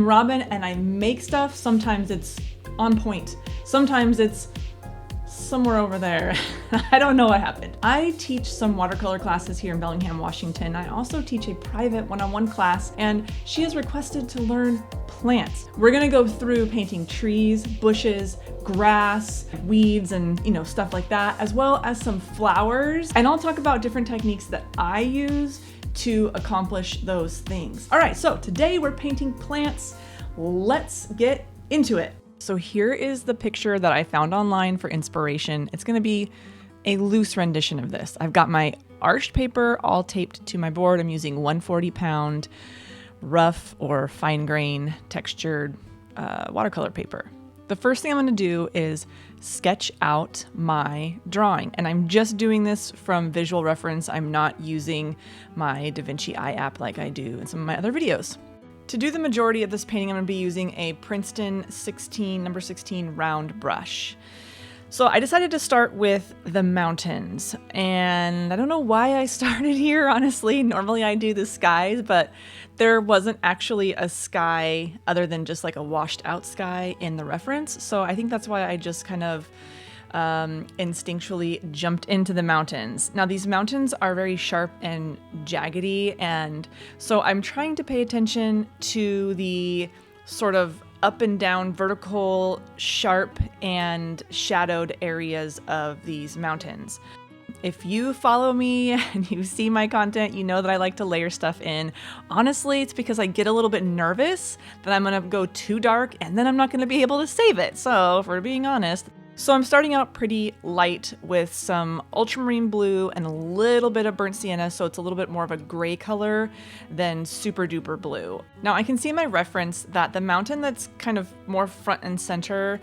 Robin and I make stuff. Sometimes it's on point. Sometimes it's somewhere over there. I don't know what happened. I teach some watercolor classes here in Bellingham, Washington. I also teach a private one-on-one class, and she has requested to learn plants. We're gonna go through painting trees, bushes, grass, weeds, and stuff like that, as well as some flowers. And I'll talk about different techniques that I use to accomplish those things. All right, so today we're painting plants. Let's get into it. So here is the picture that I found online for inspiration. It's gonna be a loose rendition of this. I've got my arched paper all taped to my board. I'm using 140-pound rough or fine grain textured watercolor paper. The first thing I'm gonna do is sketch out my drawing. And I'm just doing this from visual reference. I'm not using my DaVinci Eye app like I do in some of my other videos. To do the majority of this painting, I'm gonna be using a Princeton number 16 round brush. So I decided to start with the mountains, and I don't know why I started here, honestly. Normally I do the skies, but there wasn't actually a sky other than just like a washed out sky in the reference. So I think that's why I just kind of instinctually jumped into the mountains. Now these mountains are very sharp and jaggedy, and so I'm trying to pay attention to the sort of up and down vertical, sharp and shadowed areas of these mountains. If you follow me and you see my content, you know that I like to layer stuff in. Honestly, it's because I get a little bit nervous that I'm gonna go too dark and then I'm not gonna be able to save it. So if we're being honest, so I'm starting out pretty light with some ultramarine blue and a little bit of burnt sienna, so it's a little bit more of a gray color than super duper blue. Now I can see in my reference that the mountain that's kind of more front and center,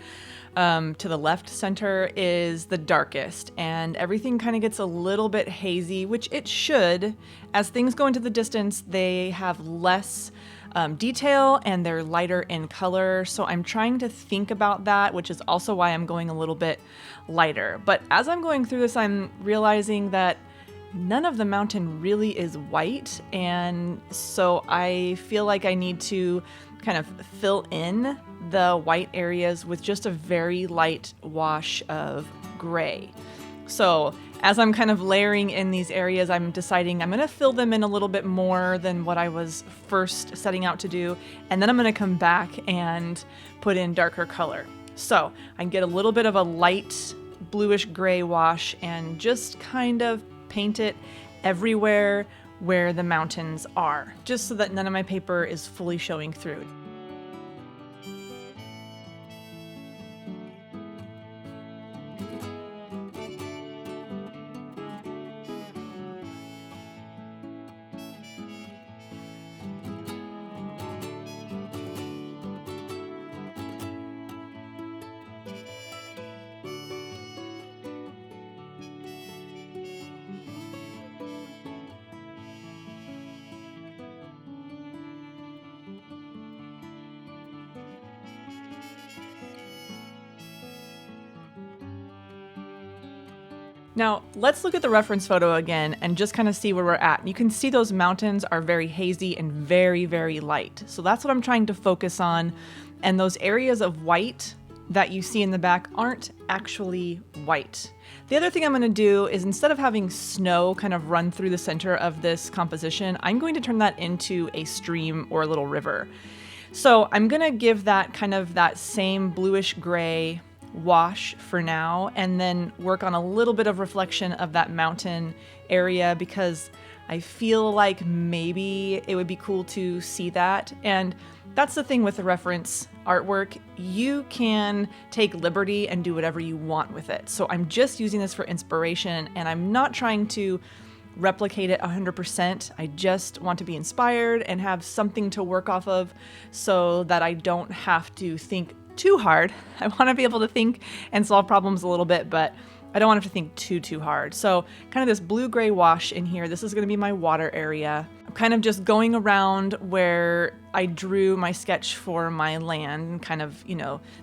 to the left center, is the darkest, and everything kind of gets a little bit hazy, which it should. As things go into the distance, they have less detail and they're lighter in color. So I'm trying to think about that, which is also why I'm going a little bit lighter. But as I'm going through this, I'm realizing that none of the mountain really is white. And so I feel like I need to kind of fill in the white areas with just a very light wash of gray. So as I'm kind of layering in these areas, I'm deciding I'm gonna fill them in a little bit more than what I was first setting out to do. And then I'm gonna come back and put in darker color. So I get a little bit of a light bluish gray wash and just kind of paint it everywhere where the mountains are, just so that none of my paper is fully showing through. Now, let's look at the reference photo again and just kind of see where we're at. You can see those mountains are very hazy and very, very light. So that's what I'm trying to focus on. And those areas of white that you see in the back aren't actually white. The other thing I'm going to do is, instead of having snow kind of run through the center of this composition, I'm going to turn that into a stream or a little river. So I'm going to give that kind of that same bluish gray wash for now, and then work on a little bit of reflection of that mountain area, because I feel like maybe it would be cool to see that. And that's the thing with the reference artwork. You can take liberty and do whatever you want with it. So I'm just using this for inspiration, and I'm not trying to replicate it 100%. I just want to be inspired and have something to work off of so that I don't have to think too hard. I want to be able to think and solve problems a little bit, but I don't want to have to think too hard. So kind of this blue-gray wash in here. This is going to be my water area. I'm kind of just going around where I drew my sketch for my land, and kind of,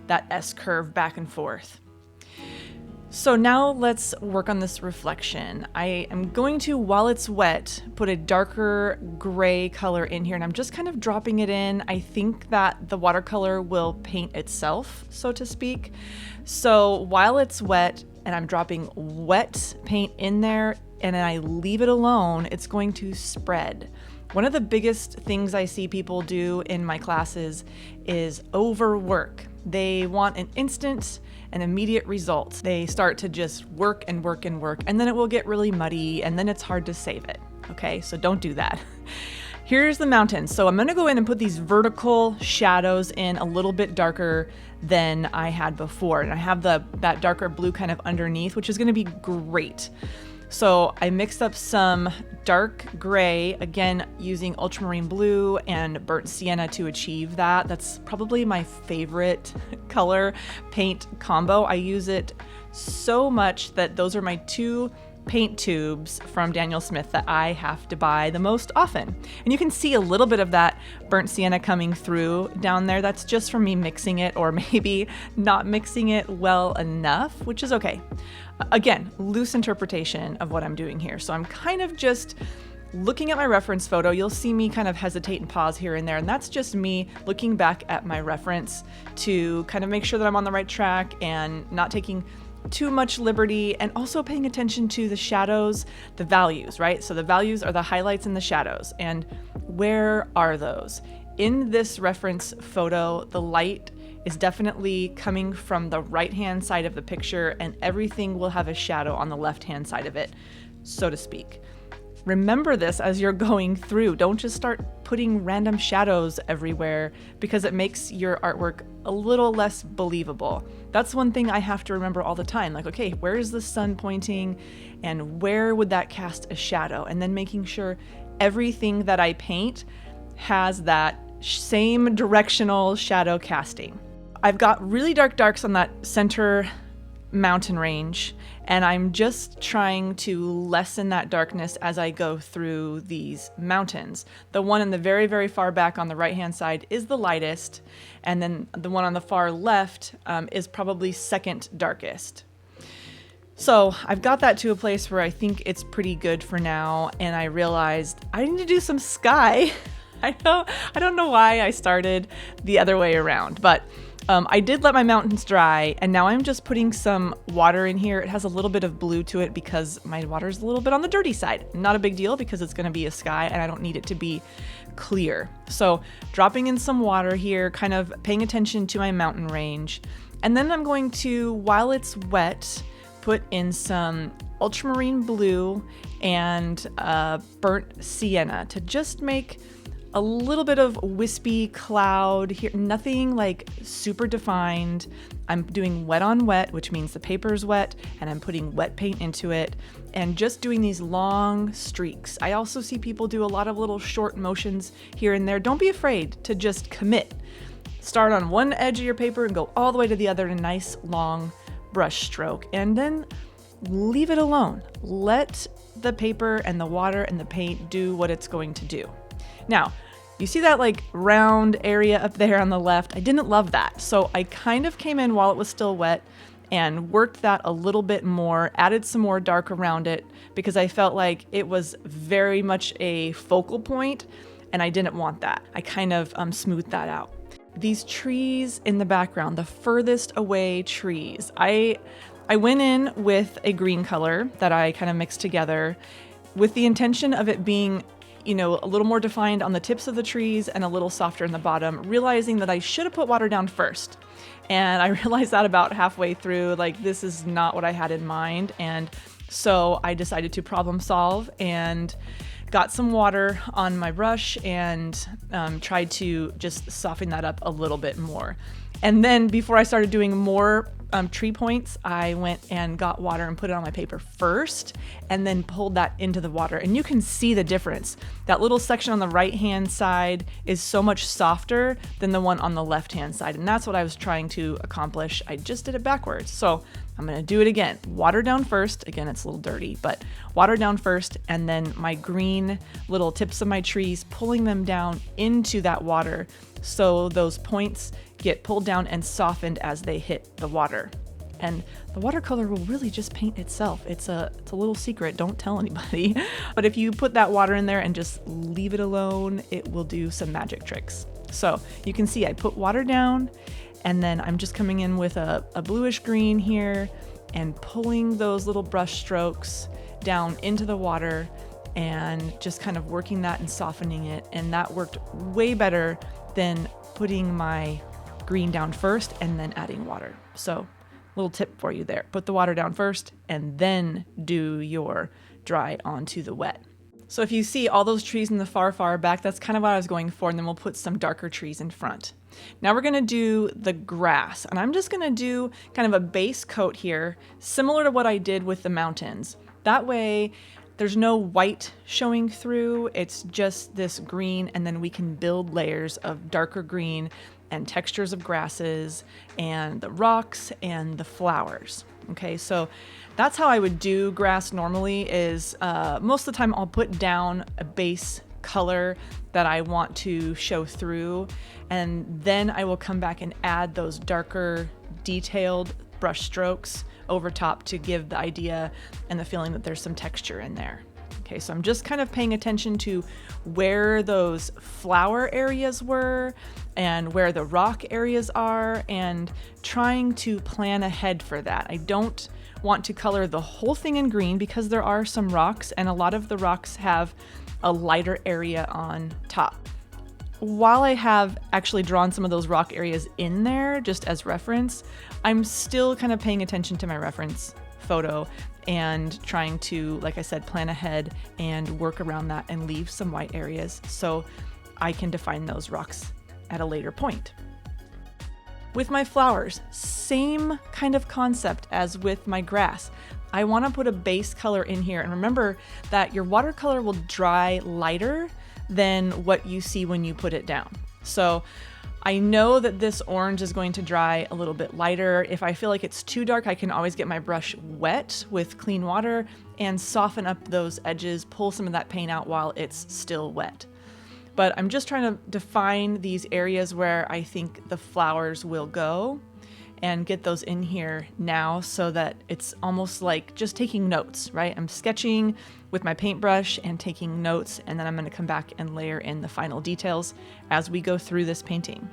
that S curve back and forth. So now let's work on this reflection. I am going to, while it's wet, put a darker gray color in here, and I'm just kind of dropping it in. I think that the watercolor will paint itself, so to speak. So while it's wet and I'm dropping wet paint in there and I leave it alone, it's going to spread. One of the biggest things I see people do in my classes is overwork. They want an instant and immediate results. They start to just work and work and work, and then it will get really muddy, and then it's hard to save it. Okay, so don't do that. Here's the mountains. So I'm gonna go in and put these vertical shadows in a little bit darker than I had before. And I have that darker blue kind of underneath, which is gonna be great. So I mixed up some dark gray, again, using ultramarine blue and burnt sienna to achieve that. That's probably my favorite color paint combo. I use it so much that those are my two paint tubes from Daniel Smith that I have to buy the most often. And you can see a little bit of that burnt sienna coming through down there. That's just from me mixing it, or maybe not mixing it well enough, which is okay. Again, loose interpretation of what I'm doing here. So I'm kind of just looking at my reference photo. You'll see me kind of hesitate and pause here and there, and that's just me looking back at my reference to kind of make sure that I'm on the right track and not taking too much liberty, and also paying attention to the shadows, the values, right? So the values are the highlights and the shadows, and where are those? In this reference photo, the light is definitely coming from the right-hand side of the picture, and everything will have a shadow on the left-hand side of it, so to speak. Remember this as you're going through. Don't just start putting random shadows everywhere, because it makes your artwork a little less believable. That's one thing I have to remember all the time. Like, okay, where is the sun pointing and where would that cast a shadow? And then making sure everything that I paint has that same directional shadow casting. I've got really dark darks on that center mountain range, and I'm just trying to lessen that darkness as I go through these mountains. The one in the very, very far back on the right-hand side is the lightest, and then the one on the far left is probably second darkest. So I've got that to a place where I think it's pretty good for now, and I realized I need to do some sky. I don't know why I started the other way around, but I did let my mountains dry, and now I'm just putting some water in here. It has a little bit of blue to it because my water is a little bit on the dirty side. Not a big deal because it's going to be a sky and I don't need it to be clear. So dropping in some water here, kind of paying attention to my mountain range. And then I'm going to, while it's wet, put in some ultramarine blue and burnt sienna to just make a little bit of wispy cloud here, nothing like super defined. I'm doing wet on wet, which means the paper's wet, and I'm putting wet paint into it and just doing these long streaks. I also see people do a lot of little short motions here and there. Don't be afraid to just commit. Start on one edge of your paper and go all the way to the other in a nice long brush stroke, and then leave it alone. Let the paper and the water and the paint do what it's going to do. Now, you see that like round area up there on the left? I didn't love that. So I kind of came in while it was still wet and worked that a little bit more, added some more dark around it because I felt like it was very much a focal point and I didn't want that. I kind of smoothed that out. These trees in the background, the furthest away trees, I went in with a green color that I kind of mixed together with the intention of it being, a little more defined on the tips of the trees and a little softer in the bottom, realizing that I should have put water down first. And I realized that about halfway through, like, this is not what I had in mind. And so I decided to problem solve and got some water on my brush and tried to just soften that up a little bit more. And then before I started doing more tree points, I went and got water and put it on my paper first and then pulled that into the water. And you can see the difference. That little section on the right-hand side is so much softer than the one on the left-hand side. And that's what I was trying to accomplish. I just did it backwards. So I'm going to do it again. Water down first. Again, it's a little dirty, but water down first. And then my green little tips of my trees, pulling them down into that water so those points get pulled down and softened as they hit the water. and the watercolor will really just paint itself. It's a little secret, don't tell anybody. But if you put that water in there and just leave it alone, it will do some magic tricks. So you can see I put water down, and then I'm just coming in with a bluish green here and pulling those little brush strokes down into the water and just kind of working that and softening it. And that worked way better than putting my green down first and then adding water. So little tip for you there, put the water down first and then do your dry onto the wet. So if you see all those trees in the far back, that's kind of what I was going for. And then we'll put some darker trees in front. Now we're gonna do the grass, and I'm just gonna do kind of a base coat here, similar to what I did with the mountains. That way there's no white showing through, it's just this green, and then we can build layers of darker green and textures of grasses and the rocks and the flowers. Okay, so that's how I would do grass normally is most of the time I'll put down a base color that I want to show through, and then I will come back and add those darker detailed brush strokes over top to give the idea and the feeling that there's some texture in there. Okay, so I'm just kind of paying attention to where those flower areas were and where the rock areas are and trying to plan ahead for that. I don't want to color the whole thing in green because there are some rocks, and a lot of the rocks have a lighter area on top. While I have actually drawn some of those rock areas in there just as reference, I'm still kind of paying attention to my reference photo and trying to, like I said, plan ahead and work around that and leave some white areas so I can define those rocks at a later point. With my flowers, same kind of concept as with my grass. I want to put a base color in here, and remember that your watercolor will dry lighter than what you see when you put it down. So I know that this orange is going to dry a little bit lighter. If I feel like it's too dark, I can always get my brush wet with clean water and soften up those edges, pull some of that paint out while it's still wet. But I'm just trying to define these areas where I think the flowers will go and get those in here now so that it's almost like just taking notes, right? I'm sketching with my paintbrush and taking notes, and then I'm going to come back and layer in the final details as we go through this painting.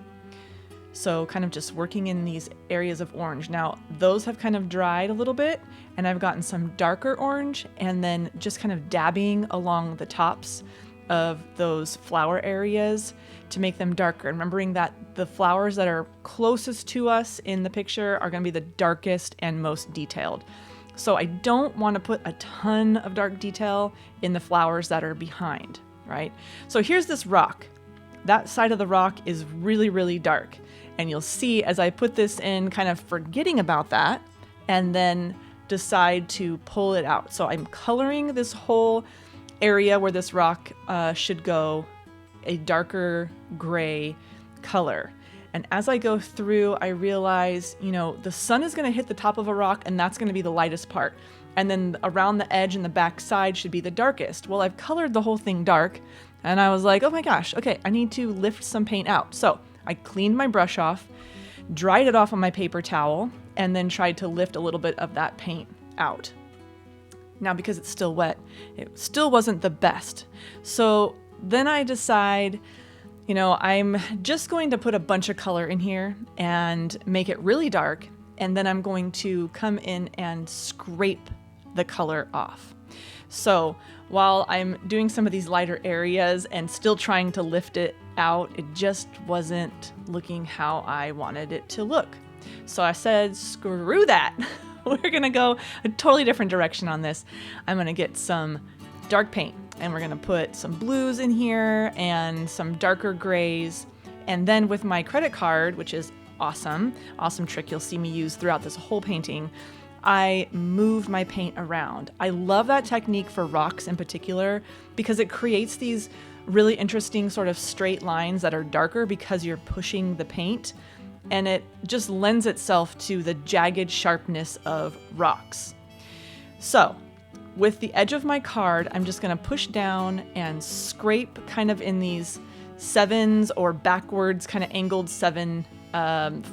So kind of just working in these areas of orange. Now those have kind of dried a little bit and I've gotten some darker orange, and then just kind of dabbing along the tops of those flower areas to make them darker. And remembering that the flowers that are closest to us in the picture are going to be the darkest and most detailed. So I don't want to put a ton of dark detail in the flowers that are behind, right? So here's this rock. That side of the rock is really, really dark. And you'll see as I put this in, kind of forgetting about that, and then decide to pull it out. So I'm coloring this whole area where this rock should go a darker gray color. And as I go through, I realize, the sun is going to hit the top of a rock, and that's going to be the lightest part. And then around the edge and the back side should be the darkest. Well, I've colored the whole thing dark, and I was like, oh my gosh, okay, I need to lift some paint out. So I cleaned my brush off, dried it off on my paper towel, and then tried to lift a little bit of that paint out. Now, because it's still wet, it still wasn't the best. So then I decide, I'm just going to put a bunch of color in here and make it really dark. And then I'm going to come in and scrape the color off. So while I'm doing some of these lighter areas and still trying to lift it out, it just wasn't looking how I wanted it to look. So I said, screw that. We're going to go a totally different direction on this. I'm going to get some dark paint, and we're going to put some blues in here and some darker grays. And then with my credit card, which is awesome trick you'll see me use throughout this whole painting, I move my paint around. I love that technique for rocks in particular because it creates these really interesting sort of straight lines that are darker because you're pushing the paint, and it just lends itself to the jagged sharpness of rocks. So with the edge of my card, I'm just going to push down and scrape kind of in these sevens or backwards kind of angled seven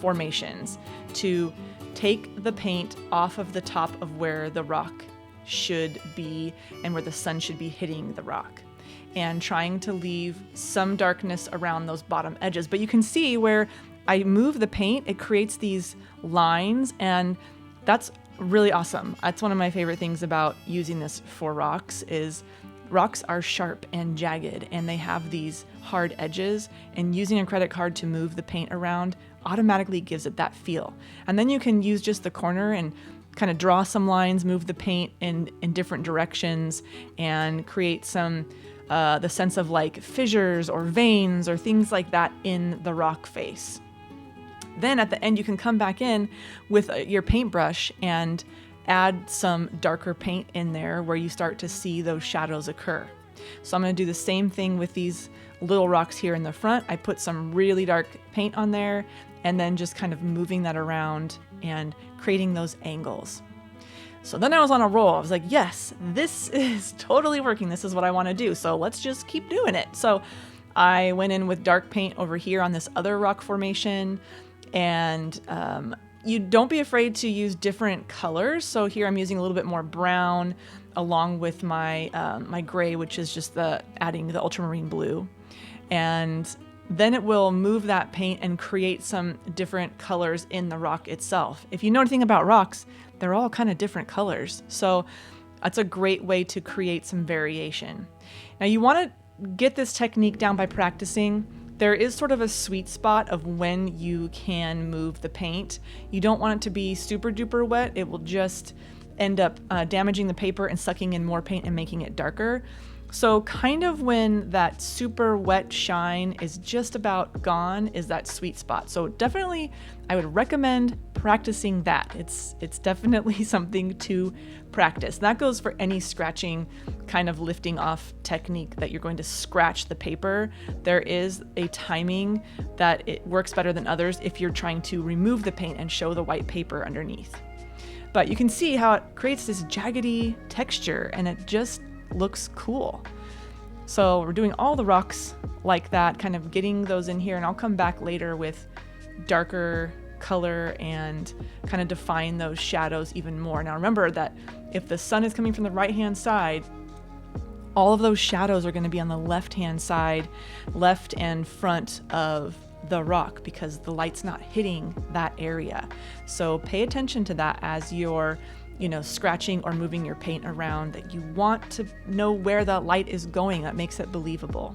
formations to take the paint off of the top of where the rock should be and where the sun should be hitting the rock, and trying to leave some darkness around those bottom edges. But you can see where I move the paint, it creates these lines, and that's really awesome. That's one of my favorite things about using this for rocks is rocks are sharp and jagged and they have these hard edges, and using a credit card to move the paint around automatically gives it that feel. And then you can use just the corner and kind of draw some lines, move the paint in different directions, and create some the sense of like fissures or veins or things like that in the rock face. Then at the end, you can come back in with your paintbrush and add some darker paint in there where you start to see those shadows occur. So I'm going to do the same thing with these little rocks here in the front. I put some really dark paint on there and then just kind of moving that around and creating those angles. So then I was on a roll. I was like, yes, this is totally working. This is what I want to do. So let's just keep doing it. So I went in with dark paint over here on this other rock formation, and you don't be afraid to use different colors. So here I'm using a little bit more brown along with my my gray, which is just adding the ultramarine blue. And then it will move that paint and create some different colors in the rock itself. If you know anything about rocks, they're all kind of different colors. So that's a great way to create some variation. Now you want to get this technique down by practicing. There is sort of a sweet spot of when you can move the paint. You don't want it to be super duper wet. It will just end up damaging the paper and sucking in more paint and making it darker. So kind of when that super wet shine is just about gone is that sweet spot. So definitely I would recommend practicing that. It's definitely something to practice. That goes for any scratching kind of lifting off technique that you're going to scratch the paper. There is a timing that it works better than others if you're trying to remove the paint and show the white paper underneath. But you can see how it creates this jaggedy texture and it just looks cool. So we're doing all the rocks like that, kind of getting those in here, and I'll come back later with darker color and kind of define those shadows even more. Now remember that if the sun is coming from the right hand side, all of those shadows are going to be on the left hand side, left and front of the rock, because the light's not hitting that area. So pay attention to that as you're scratching or moving your paint around, that you want to know where the light is going. That makes it believable.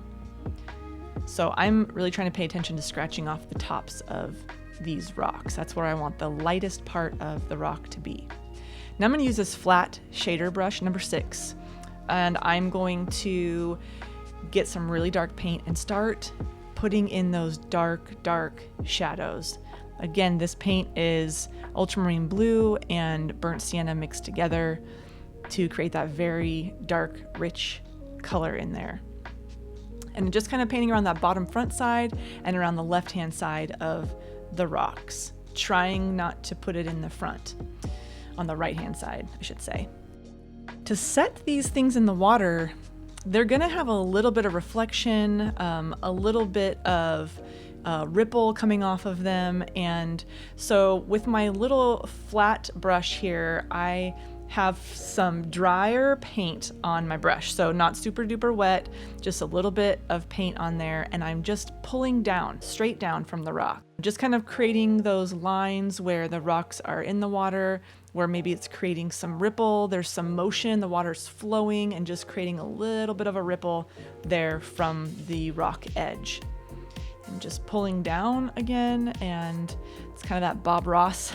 So I'm really trying to pay attention to scratching off the tops of these rocks. That's where I want the lightest part of the rock to be. Now I'm going to use this flat shader brush, number 6, and I'm going to get some really dark paint and start putting in those dark shadows. Again, this paint is ultramarine blue and burnt sienna mixed together to create that very dark, rich color in there. And just kind of painting around that bottom front side and around the left-hand side of the rocks, trying not to put it in the front, on the right-hand side, I should say. To set these things in the water, they're gonna have a little bit of reflection, a little bit of ripple coming off of them. And so with my little flat brush here, I have some drier paint on my brush. So not super duper wet, just a little bit of paint on there. And I'm just pulling down, straight down from the rock. Just kind of creating those lines where the rocks are in the water, where maybe it's creating some ripple, there's some motion, the water's flowing, and just creating a little bit of a ripple there from the rock edge. And just pulling down again, and it's kind of that Bob Ross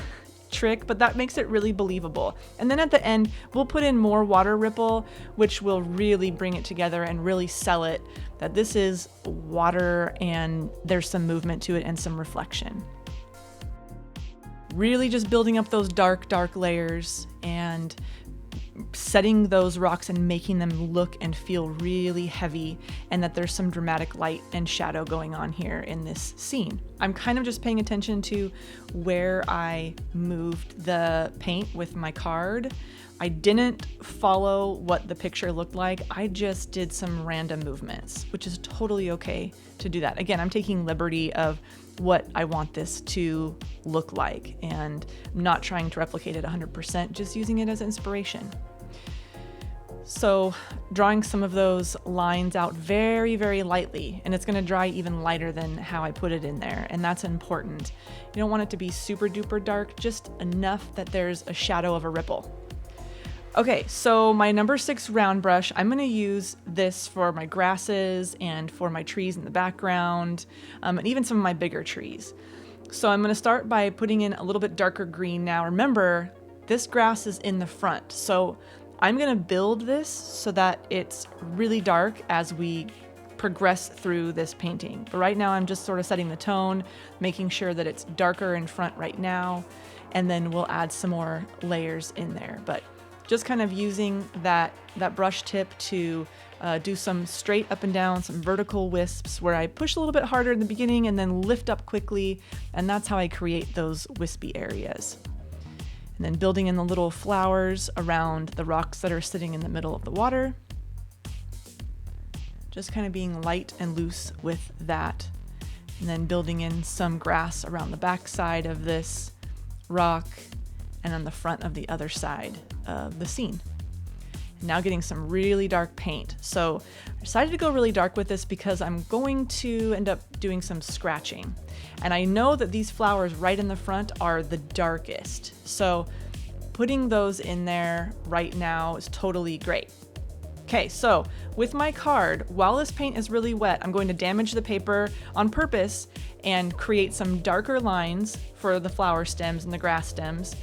trick, but that makes it really believable. And then at the end, we'll put in more water ripple, which will really bring it together and really sell it that this is water and there's some movement to it and some reflection. Really just building up those dark layers and setting those rocks and making them look and feel really heavy, and that there's some dramatic light and shadow going on here in this scene. I'm kind of just paying attention to where I moved the paint with my card. I didn't follow what the picture looked like. I just did some random movements, which is totally okay to do that. Again, I'm taking liberty of what I want this to look like, and I'm not trying to replicate it 100%, just using it as inspiration. So drawing some of those lines out very, very lightly, and it's going to dry even lighter than how I put it in there, and that's important. You don't want it to be super duper dark, just enough that there's a shadow of a ripple. Okay, so my number 6 round brush, I'm going to use this for my grasses and for my trees in the background, and even some of my bigger trees. So I'm going to start by putting in a little bit darker green now. Remember, this grass is in the front, so I'm going to build this so that it's really dark as we progress through this painting. But right now I'm just sort of setting the tone, making sure that it's darker in front right now, and then we'll add some more layers in there. But just kind of using that brush tip to do some straight up and down, some vertical wisps where I push a little bit harder in the beginning and then lift up quickly, and that's how I create those wispy areas. And then building in the little flowers around the rocks that are sitting in the middle of the water. Just kind of being light and loose with that. And then building in some grass around the back side of this rock and on the front of the other side of the scene. And now getting some really dark paint. So I decided to go really dark with this because I'm going to end up doing some scratching. And I know that these flowers right in the front are the darkest. So putting those in there right now is totally great. Okay, so with my card, while this paint is really wet, I'm going to damage the paper on purpose and create some darker lines for the flower stems and the grass stems,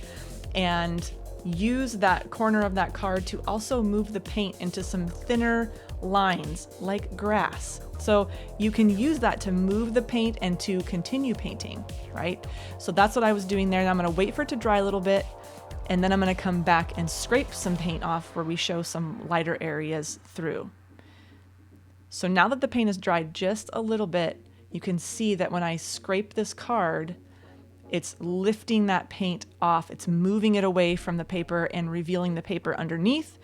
and use that corner of that card to also move the paint into some thinner lines like grass. So you can use that to move the paint and to continue painting, right? So that's what I was doing there. And I'm going to wait for it to dry a little bit, and then I'm going to come back and scrape some paint off where we show some lighter areas through. So now that the paint has dried just a little bit, you can see that when I scrape this card, it's lifting that paint off, it's moving it away from the paper and revealing the paper underneath,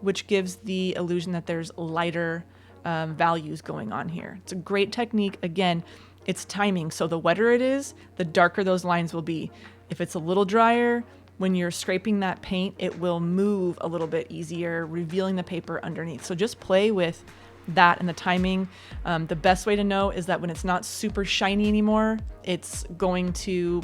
which gives the illusion that there's lighter values going on here. It's a great technique. Again, it's timing. So the wetter it is, the darker those lines will be. If it's a little drier, when you're scraping that paint, it will move a little bit easier, revealing the paper underneath. So just play with that and the timing. The best way to know is that when it's not super shiny anymore, it's going to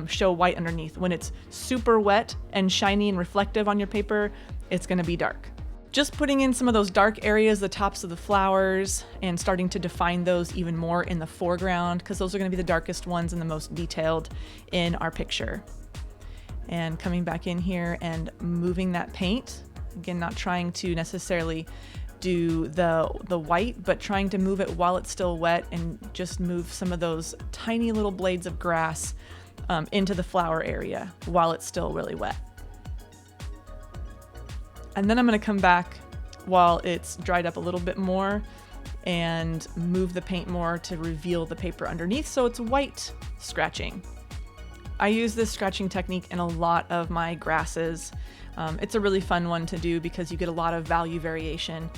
show white underneath. When it's super wet and shiny and reflective on your paper, it's going to be dark. Just putting in some of those dark areas, the tops of the flowers, and starting to define those even more in the foreground, because those are going to be the darkest ones and the most detailed in our picture. And coming back in here and moving that paint. Again, not trying to necessarily do the white, but trying to move it while it's still wet, and just move some of those tiny little blades of grass into the flower area while it's still really wet. And then I'm going to come back while it's dried up a little bit more and move the paint more to reveal the paper underneath so it's white scratching. I use this scratching technique in a lot of my grasses. It's a really fun one to do because you get a lot of value variation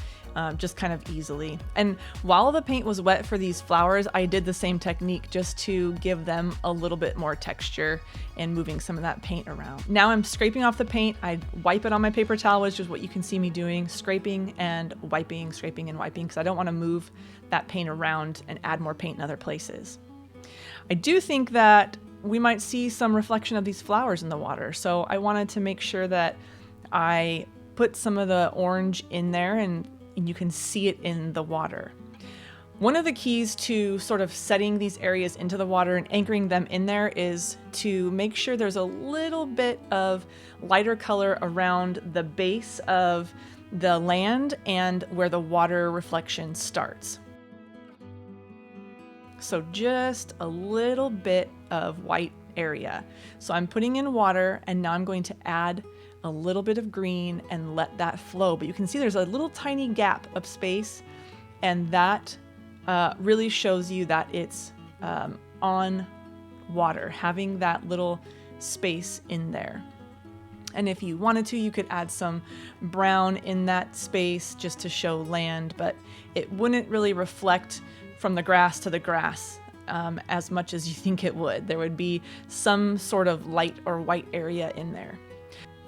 just kind of easily. And while the paint was wet for these flowers, I did the same technique just to give them a little bit more texture and moving some of that paint around. Now I'm scraping off the paint. I wipe it on my paper towel, which is what you can see me doing, scraping and wiping, because I don't want to move that paint around and add more paint in other places. I do think that we might see some reflection of these flowers in the water. So I wanted to make sure that I put some of the orange in there and you can see it in the water. One of the keys to sort of setting these areas into the water and anchoring them in there is to make sure there's a little bit of lighter color around the base of the land and where the water reflection starts. So just a little bit of white area. So I'm putting in water, and now I'm going to add a little bit of green and let that flow. But you can see there's a little tiny gap of space, and that really shows you that it's on water, having that little space in there. And if you wanted to, you could add some brown in that space just to show land, but it wouldn't really reflect from the grass to the grass as much as you think it would. There would be some sort of light or white area in there.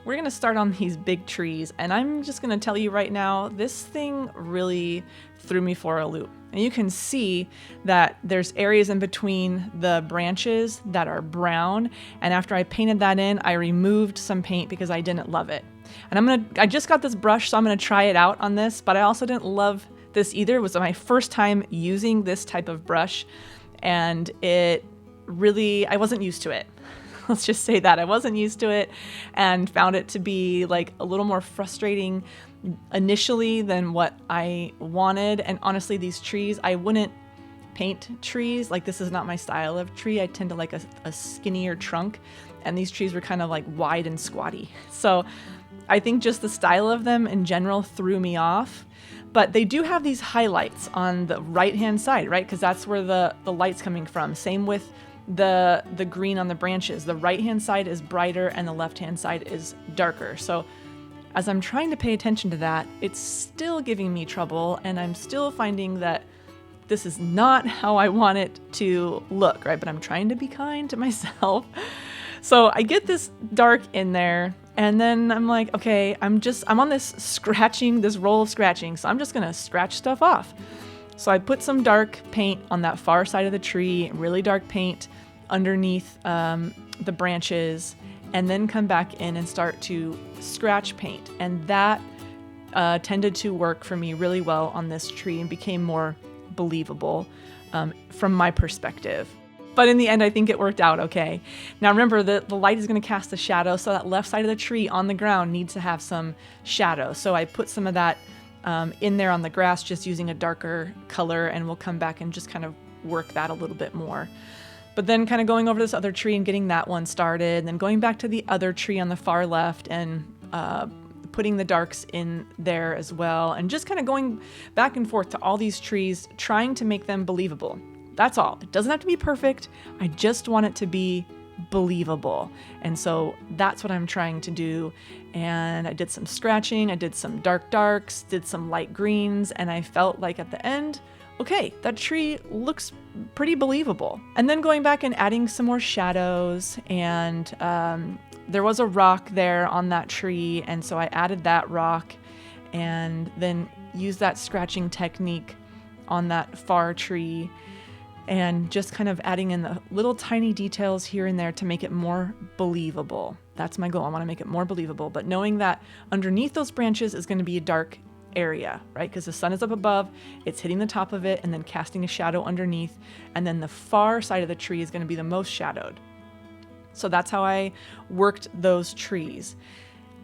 We're gonna start on these big trees, and I'm just gonna tell you right now, this thing really threw me for a loop. And you can see that there's areas in between the branches that are brown, and after I painted that in, I removed some paint because I didn't love it. And I just got this brush, so I'm gonna try it out on this, but I also didn't love this either. It was my first time using this type of brush, and I wasn't used to it. Let's just say that I wasn't used to it and found it to be like a little more frustrating initially than what I wanted. And honestly, these trees, I wouldn't paint trees. Like, this is not my style of tree. I tend to like a skinnier trunk, and these trees were kind of like wide and squatty. So I think just the style of them in general threw me off. But they do have these highlights on the right-hand side, right? Because that's where the light's coming from. Same with the green on the branches. The right-hand side is brighter and the left-hand side is darker. So as I'm trying to pay attention to that, it's still giving me trouble, and I'm still finding that this is not how I want it to look, right? But I'm trying to be kind to myself. So I get this dark in there, and then I'm like, okay, I'm on this roll of scratching, so I'm just gonna scratch stuff off. So I put some dark paint on that far side of the tree, really dark paint underneath the branches, and then come back in and start to scratch paint. And that tended to work for me really well on this tree and became more believable from my perspective. But in the end, I think it worked out okay. Now remember, the light is going to cast a shadow, so that left side of the tree on the ground needs to have some shadow. So I put some of that in there on the grass, just using a darker color, and we'll come back and just kind of work that a little bit more. But then kind of going over this other tree and getting that one started, and then going back to the other tree on the far left and putting the darks in there as well, and just kind of going back and forth to all these trees, trying to make them believable. That's all. It doesn't have to be perfect. I just want it to be believable. And so that's what I'm trying to do. And I did some scratching, I did some darks, did some light greens, and I felt like at the end, okay, that tree looks pretty believable. And then going back and adding some more shadows, and there was a rock there on that tree, and so I added that rock and then used that scratching technique on that far tree, and just kind of adding in the little tiny details here and there to make it more believable. That's my goal. I want to make it more believable, but knowing that underneath those branches is going to be a dark area, right? Because the sun is up above, it's hitting the top of it and then casting a shadow underneath, and then the far side of the tree is going to be the most shadowed. So that's how I worked those trees.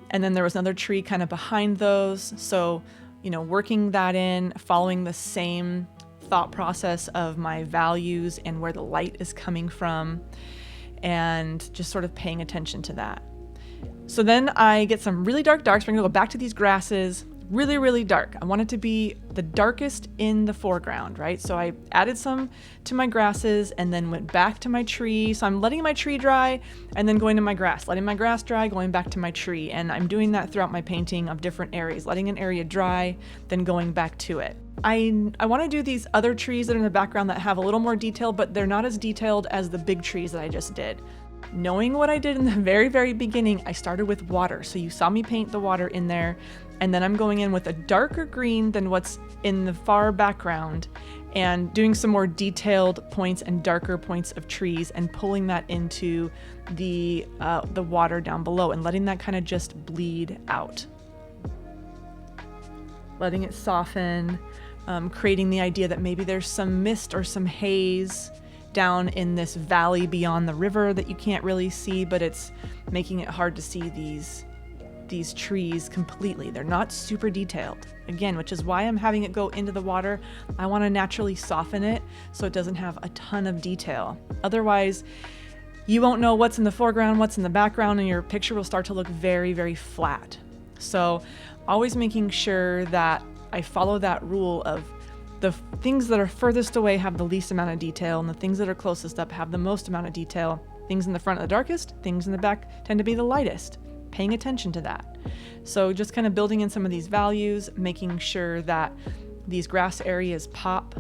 And then there was another tree kind of behind those. So, working that in, following the same thought process of my values and where the light is coming from, and just sort of paying attention to that. So then I get some really darks. We're gonna go back to these grasses, really, really dark. I want it to be the darkest in the foreground, right? So I added some to my grasses and then went back to my tree. So I'm letting my tree dry and then going to my grass, letting my grass dry, going back to my tree. And I'm doing that throughout my painting of different areas, letting an area dry, then going back to it. I want to do these other trees that are in the background that have a little more detail, but they're not as detailed as the big trees that I just did. Knowing what I did in the very, very beginning, I started with water. So you saw me paint the water in there, and then I'm going in with a darker green than what's in the far background and doing some more detailed points and darker points of trees and pulling that into the water down below and letting that kind of just bleed out. Letting it soften, creating the idea that maybe there's some mist or some haze down in this valley beyond the river that you can't really see, but it's making it hard to see these trees completely. They're not super detailed, again, which is why I'm having it go into the water. I want to naturally soften it so it doesn't have a ton of detail. Otherwise, you won't know what's in the foreground, what's in the background, and your picture will start to look very, very flat. So always making sure that I follow that rule of the things that are furthest away have the least amount of detail, and the things that are closest up have the most amount of detail. Things in the front are the darkest, things in the back tend to be the lightest. Paying attention to that. So just kind of building in some of these values, making sure that these grass areas pop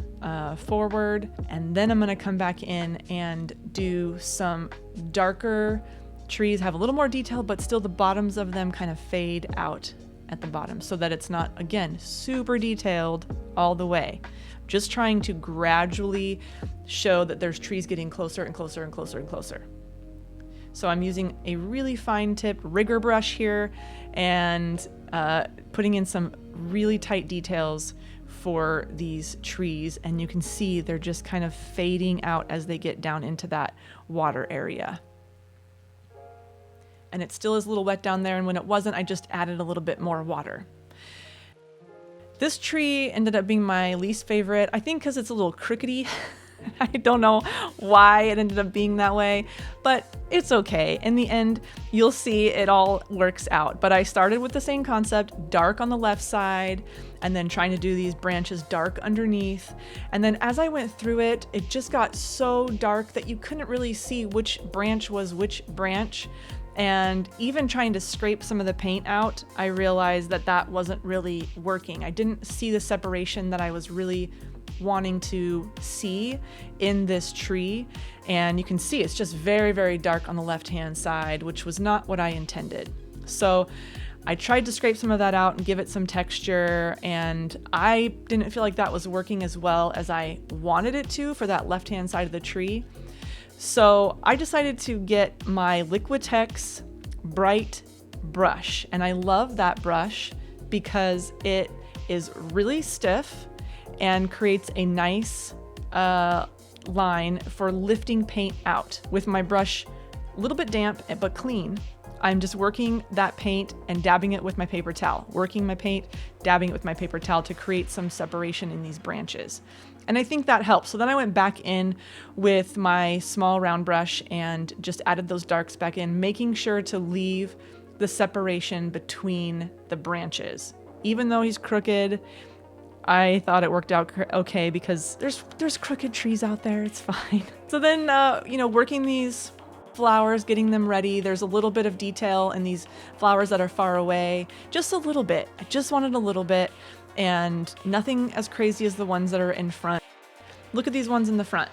forward, and then I'm gonna come back in and do some darker trees, have a little more detail, but still the bottoms of them kind of fade out at the bottom so that it's not, again, super detailed all the way. Just trying to gradually show that there's trees getting closer and closer and closer and closer. So I'm using a really fine tip rigger brush here and putting in some really tight details for these trees, and you can see they're just kind of fading out as they get down into that water area. And it still is a little wet down there, and when it wasn't, I just added a little bit more water. This tree ended up being my least favorite, I think because it's a little crookedy. I don't know why it ended up being that way, but it's okay. In the end, you'll see it all works out. But I started with the same concept, dark on the left side, and then trying to do these branches dark underneath. And then as I went through it, it just got so dark that you couldn't really see which branch was which branch. And even trying to scrape some of the paint out, I realized that that wasn't really working. I didn't see the separation that I was really wanting to see in this tree. And you can see it's just very, very dark on the left-hand side, which was not what I intended. So I tried to scrape some of that out and give it some texture, and I didn't feel like that was working as well as I wanted it to for that left-hand side of the tree. So I decided to get my Liquitex Bright brush, and I love that brush because it is really stiff and creates a nice line for lifting paint out. With my brush a little bit damp but clean, I'm just working that paint and dabbing it with my paper towel, working my paint, dabbing it with my paper towel to create some separation in these branches. And I think that helps. So then I went back in with my small round brush and just added those darks back in, making sure to leave the separation between the branches. Even though he's crooked, I thought it worked out okay because there's crooked trees out there. It's fine. So then, working these flowers, getting them ready. There's a little bit of detail in these flowers that are far away. Just a little bit. I just wanted a little bit, and nothing as crazy as the ones that are in front. Look at these ones in the front.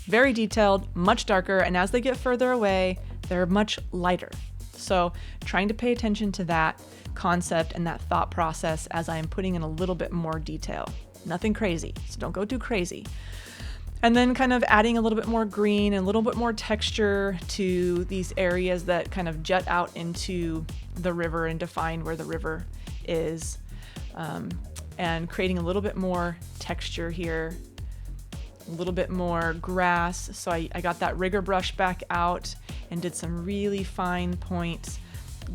Very detailed, much darker, and as they get further away, they're much lighter. So trying to pay attention to that concept and that thought process as I'm putting in a little bit more detail. Nothing crazy, so don't go too crazy. And then kind of adding a little bit more green and a little bit more texture to these areas that kind of jut out into the river and define where the river is. And creating a little bit more texture here, a little bit more grass. So I got that rigger brush back out and did some really fine point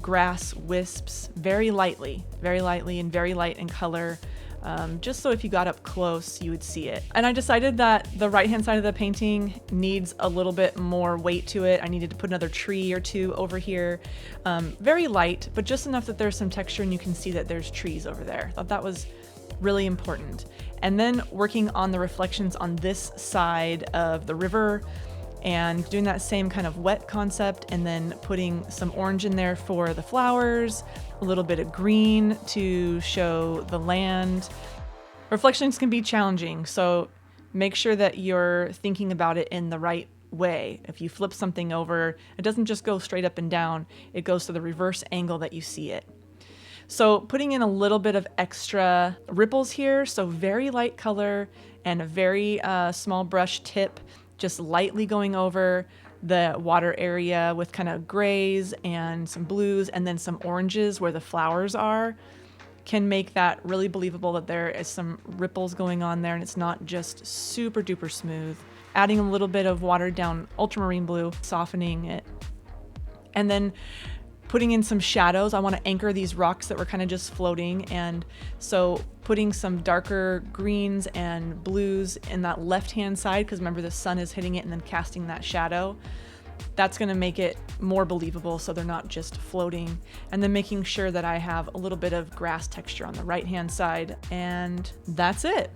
grass wisps, very lightly and very light in color. Just so if you got up close, you would see it. And I decided that the right-hand side of the painting needs a little bit more weight to it. I needed to put another tree or two over here. Very light, but just enough that there's some texture and you can see that there's trees over there. I thought that was really important. And then working on the reflections on this side of the river and doing that same kind of wet concept, and then putting some orange in there for the flowers, a little bit of green to show the land. Reflections can be challenging, so make sure that you're thinking about it in the right way. If you flip something over, it doesn't just go straight up and down, it goes to the reverse angle that you see it. So putting in a little bit of extra ripples here, so very light color and a very small brush tip, just lightly going over the water area with kind of grays and some blues and then some oranges where the flowers are, can make that really believable that there is some ripples going on there and it's not just super duper smooth. Adding a little bit of watered down ultramarine blue, softening it. And then putting in some shadows. I want to anchor these rocks that were kind of just floating, and so putting some darker greens and blues in that left-hand side, because remember the sun is hitting it and then casting that shadow. That's going to make it more believable so they're not just floating. And then making sure that I have a little bit of grass texture on the right-hand side, and that's it.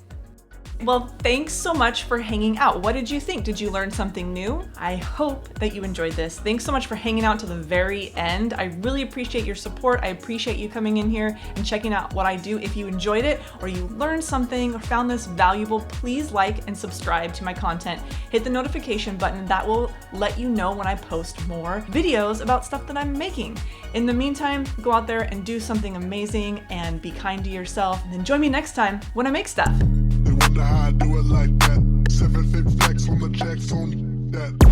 Well, thanks so much for hanging out. What did you think? Did you learn something new? I hope that you enjoyed this. Thanks so much for hanging out to the very end. I really appreciate your support. I appreciate you coming in here and checking out what I do. If you enjoyed it or you learned something or found this valuable, please like and subscribe to my content. Hit the notification button. That will let you know when I post more videos about stuff that I'm making. In the meantime, go out there and do something amazing and be kind to yourself. And then join me next time when I make stuff. They wonder how I do it like that. 7 fit flex on the jacks on that.